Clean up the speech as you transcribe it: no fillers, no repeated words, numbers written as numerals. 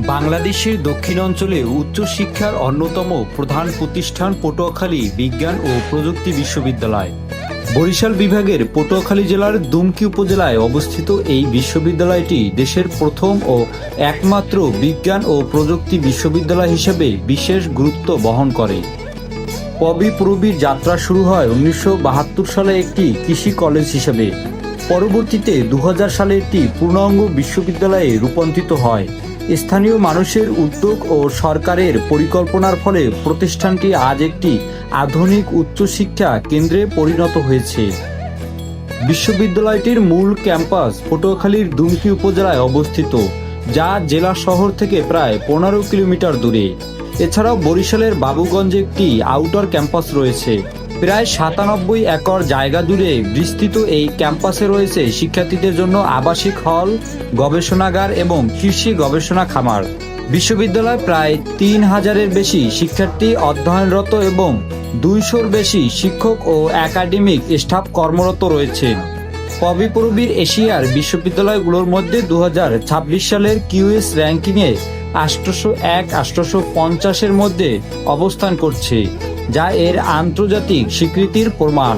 বাংলাদেশের দক্ষিণ অঞ্চলে উচ্চশিক্ষার অন্যতম প্রধান প্রতিষ্ঠান পটুয়াখালী বিজ্ঞান ও প্রযুক্তি বিশ্ববিদ্যালয়। বরিশাল বিভাগের পটুয়াখালী জেলার দুমকি উপজেলায় অবস্থিত এই বিশ্ববিদ্যালয়টি দেশের প্রথম ও একমাত্র বিজ্ঞান ও প্রযুক্তি বিশ্ববিদ্যালয় হিসেবে বিশেষ গুরুত্ব বহন করে। পূর্বীর যাত্রা শুরু হয় 1972 সালে একটি কৃষি কলেজ হিসেবে। পরবর্তীতে 2000 সালে একটি পূর্ণাঙ্গ বিশ্ববিদ্যালয়ে রূপান্তরিত হয়। স্থানীয় মানুষের উদ্যোগ ও সরকারের পরিকল্পনার ফলে প্রতিষ্ঠানটি আজ একটি আধুনিক উচ্চশিক্ষা কেন্দ্রে পরিণত হয়েছে। বিশ্ববিদ্যালয়টির মূল ক্যাম্পাস পটুয়াখালীর দুমকি উপজেলায় অবস্থিত, যা জেলা শহর থেকে প্রায় 15 কিলোমিটার দূরে। এছাড়াও বরিশালের বাবুগঞ্জে একটি আউটার ক্যাম্পাস রয়েছে। প্রায় 97 একর জায়গা জুড়ে বিস্তৃত এই ক্যাম্পাসে রয়েছে শিক্ষার্থীদের জন্য আবাসিক হল, গবেষণাগার এবং কৃষি গবেষণা খামার। বিশ্ববিদ্যালয়ে প্রায় 3000-এর বেশি শিক্ষার্থী অধ্যয়নরত এবং 200-র বেশি শিক্ষক ও একাডেমিক স্টাফ কর্মরত রয়েছে। পূর্বীর এশিয়ার বিশ্ববিদ্যালয়গুলোর মধ্যে 2026 সালের কিউএস র্যাঙ্কিংয়ে 801-850-এর মধ্যে অবস্থান করছে, যা এর আন্তর্জাতিক স্বীকৃতির প্রমাণ।